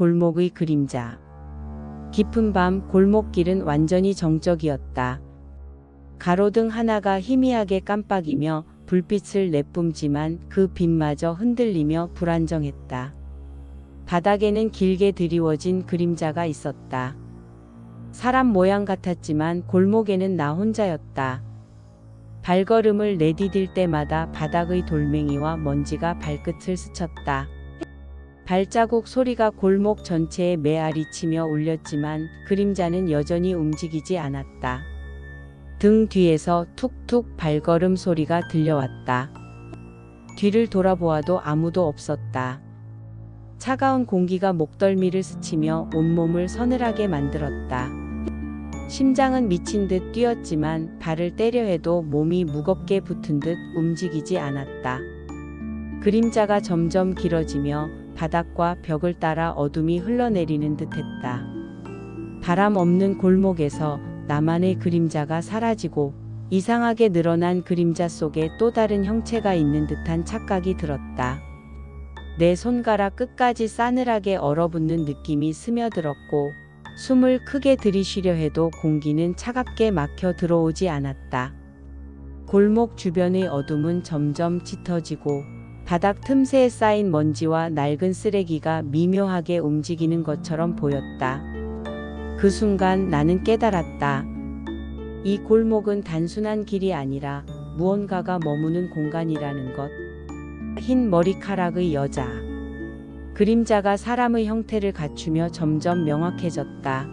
골목의 그림자. 깊은 밤 골목길은 완전히 정적이었다. 가로등 하나가 희미하게 깜빡이며 불빛을 내뿜지만 그 빛마저 흔들리며 불안정했다. 바닥에는 길게 드리워진 그림자가 있었다. 사람 모양 같았지만 골목에는 나 혼자였다. 발걸음을 내디딜 때마다 바닥의 돌멩이와 먼지가 발끝을 스쳤다. 발자국 소리가 골목 전체에 메아리치며 울렸지만 그림자는 여전히 움직이지 않았다. 등 뒤에서 툭툭 발걸음 소리가 들려왔다. 뒤를 돌아보아도 아무도 없었다. 차가운 공기가 목덜미를 스치며 온몸을 서늘하게 만들었다. 심장은 미친 듯 뛰었지만 발을 때려 해도 몸이 무겁게 붙은 듯 움직이지 않았다. 그림자가 점점 길어지며 바닥과 벽을 따라 어둠이 흘러내리는 듯했다. 바람 없는 골목에서 나만의 그림자가 사라지고 이상하게 늘어난 그림자 속에 또 다른 형체가 있는 듯한 착각이 들었다. 내 손가락 끝까지 싸늘하게 얼어붙는 느낌이 스며들었고 숨을 크게 들이쉬려 해도 공기는 차갑게 막혀 들어오지 않았다. 골목 주변의 어둠은 점점 짙어지고 바닥 틈새에 쌓인 먼지와 낡은 쓰레기가 미묘하게 움직이는 것처럼 보였다. 그 순간 나는 깨달았다. 이 골목은 단순한 길이 아니라 무언가가 머무는 공간이라는 것. 흰 머리카락의 여자. 그림자가 사람의 형태를 갖추며 점점 명확해졌다.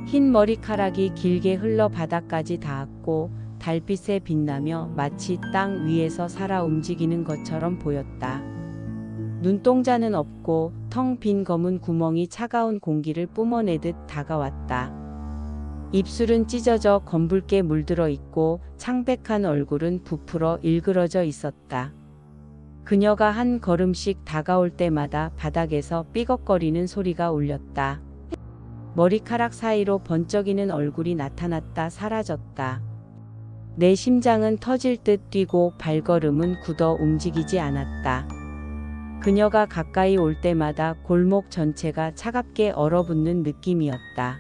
흰 머리카락이 길게 흘러 바닥까지 닿았고 달빛에 빛나며 마치 땅 위에서 살아 움직이는 것처럼 보였다. 눈동자는 없고 텅 빈 검은 구멍이 차가운 공기를 뿜어내듯 다가왔다. 입술은 찢어져 검붉게 물들어 있고 창백한 얼굴은 부풀어 일그러져 있었다. 그녀가 한 걸음씩 다가올 때마다 바닥에서 삐걱거리는 소리가 울렸다. 머리카락 사이로 번쩍이는 얼굴이 나타났다 사라졌다. 내 심장은 터질 듯 뛰고 발걸음은 굳어 움직이지 않았다. 그녀가 가까이 올 때마다 골목 전체가 차갑게 얼어붙는 느낌이었다.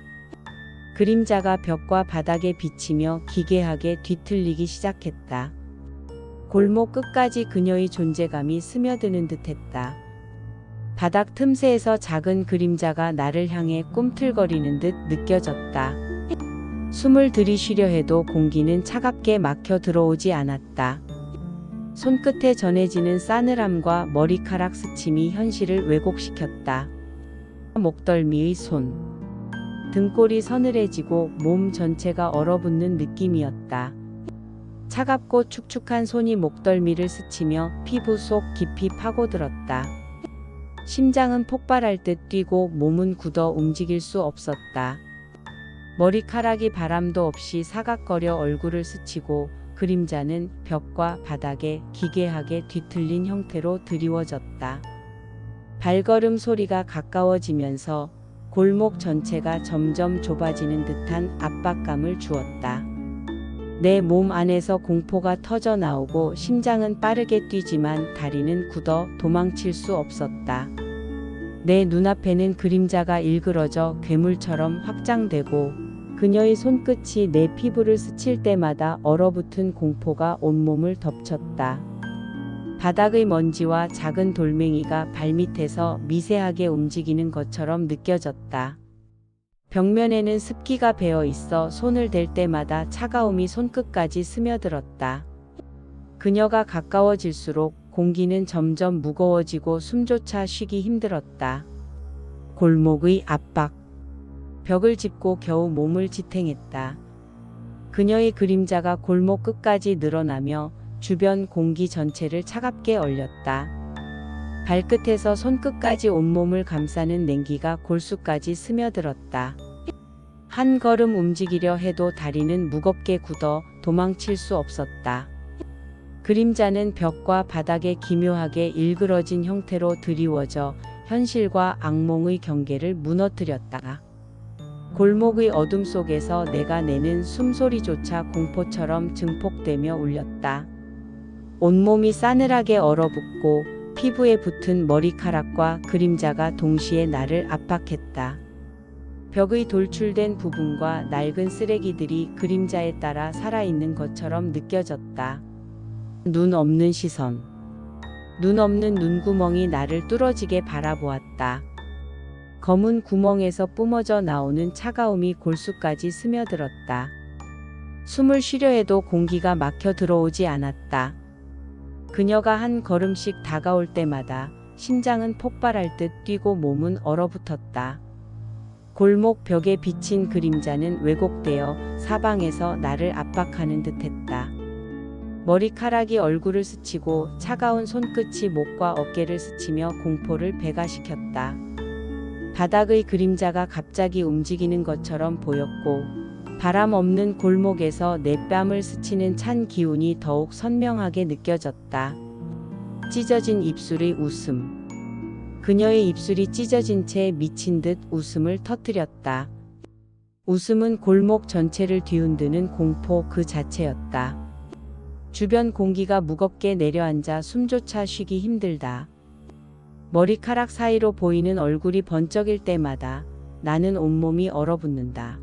그림자가 벽과 바닥에 비치며 기괴하게 뒤틀리기 시작했다. 골목 끝까지 그녀의 존재감이 스며드는 듯했다. 바닥 틈새에서 작은 그림자가 나를 향해 꿈틀거리는 듯 느껴졌다. 숨을 들이쉬려 해도 공기는 차갑게 막혀 들어오지 않았다. 손끝에 전해지는 싸늘함과 머리카락 스침이 현실을 왜곡시켰다. 목덜미의 손. 등골이 서늘해지고 몸 전체가 얼어붙는 느낌이었다. 차갑고 축축한 손이 목덜미를 스치며 피부 속 깊이 파고들었다. 심장은 폭발할 듯 뛰고 몸은 굳어 움직일 수 없었다. 머리카락이 바람도 없이 사각거려 얼굴을 스치고 그림자는 벽과 바닥에 기괴하게 뒤틀린 형태로 드리워졌다. 발걸음 소리가 가까워지면서 골목 전체가 점점 좁아지는 듯한 압박감을 주었다. 내 몸 안에서 공포가 터져 나오고 심장은 빠르게 뛰지만 다리는 굳어 도망칠 수 없었다. 내 눈앞에는 그림자가 일그러져 괴물처럼 확장되고 그녀의 손끝이 내 피부를 스칠 때마다 얼어붙은 공포가 온몸을 덮쳤다. 바닥의 먼지와 작은 돌멩이가 발밑에서 미세하게 움직이는 것처럼 느껴졌다. 벽면에는 습기가 배어 있어 손을 댈 때마다 차가움이 손끝까지 스며들었다. 그녀가 가까워질수록 공기는 점점 무거워지고 숨조차 쉬기 힘들었다. 골목의 압박. 벽을 짚고 겨우 몸을 지탱했다. 그녀의 그림자가 골목 끝까지 늘어나며 주변 공기 전체를 차갑게 얼렸다. 발끝에서 손끝까지 온몸을 감싸는 냉기가 골수까지 스며들었다. 한 걸음 움직이려 해도 다리는 무겁게 굳어 도망칠 수 없었다. 그림자는 벽과 바닥에 기묘하게 일그러진 형태로 드리워져 현실과 악몽의 경계를 무너뜨렸다. 골목의 어둠 속에서 내가 내는 숨소리조차 공포처럼 증폭되며 울렸다. 온몸이 싸늘하게 얼어붙고 피부에 붙은 머리카락과 그림자가 동시에 나를 압박했다. 벽의 돌출된 부분과 낡은 쓰레기들이 그림자에 따라 살아있는 것처럼 느껴졌다. 눈 없는 시선. 눈 없는 눈구멍이 나를 뚫어지게 바라보았다. 검은 구멍에서 뿜어져 나오는 차가움이 골수까지 스며들었다. 숨을 쉬려 해도 공기가 막혀 들어오지 않았다. 그녀가 한 걸음씩 다가올 때마다 심장은 폭발할 듯 뛰고 몸은 얼어붙었다. 골목 벽에 비친 그림자는 왜곡되어 사방에서 나를 압박하는 듯했다. 머리카락이 얼굴을 스치고 차가운 손끝이 목과 어깨를 스치며 공포를 배가시켰다. 바닥의 그림자가 갑자기 움직이는 것처럼 보였고 바람 없는 골목에서 내 뺨을 스치는 찬 기운이 더욱 선명하게 느껴졌다. 찢어진 입술의 웃음. 그녀의 입술이 찢어진 채 미친 듯 웃음을 터뜨렸다. 웃음은 골목 전체를 뒤흔드는 공포 그 자체였다. 주변 공기가 무겁게 내려앉아 숨조차 쉬기 힘들다. 머리카락 사이로 보이는 얼굴이 번쩍일 때마다 나는 온몸이 얼어붙는다.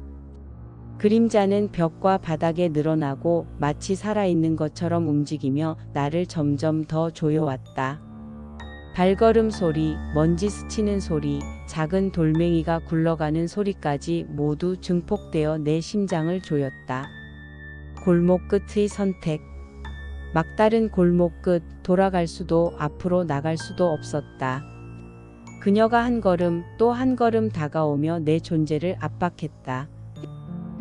그림자는 벽과 바닥에 늘어나고 마치 살아있는 것처럼 움직이며 나를 점점 더 조여왔다. 발걸음 소리, 먼지 스치는 소리, 작은 돌멩이가 굴러가는 소리까지 모두 증폭되어 내 심장을 조였다. 골목 끝의 선택. 막다른 골목 끝, 돌아갈 수도 앞으로 나갈 수도 없었다. 그녀가 한 걸음 또 한 걸음 다가오며 내 존재를 압박했다.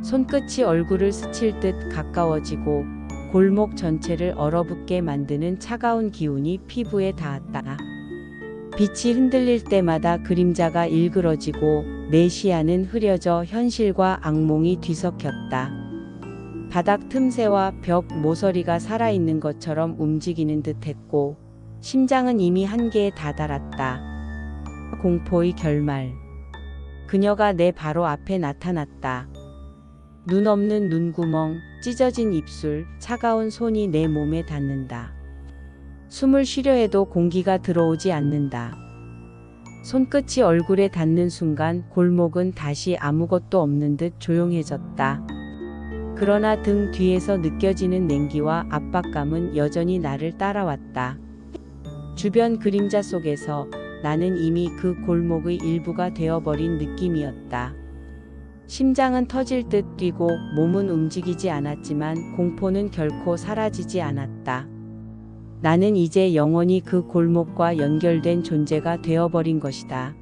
손끝이 얼굴을 스칠 듯 가까워지고 골목 전체를 얼어붙게 만드는 차가운 기운이 피부에 닿았다. 빛이 흔들릴 때마다 그림자가 일그러지고 내 시야는 흐려져 현실과 악몽이 뒤섞였다. 바닥 틈새와 벽 모서리가 살아있는 것처럼 움직이는 듯했고 심장은 이미 한계에 다다랐다. 공포의 결말. 그녀가 내 바로 앞에 나타났다. 눈 없는 눈구멍, 찢어진 입술, 차가운 손이 내 몸에 닿는다. 숨을 쉬려 해도 공기가 들어오지 않는다. 손끝이 얼굴에 닿는 순간 골목은 다시 아무것도 없는 듯 조용해졌다. 그러나 등 뒤에서 느껴지는 냉기와 압박감은 여전히 나를 따라왔다. 주변 그림자 속에서 나는 이미 그 골목의 일부가 되어버린 느낌이었다. 심장은 터질 듯 뛰고 몸은 움직이지 않았지만 공포는 결코 사라지지 않았다. 나는 이제 영원히 그 골목과 연결된 존재가 되어버린 것이다.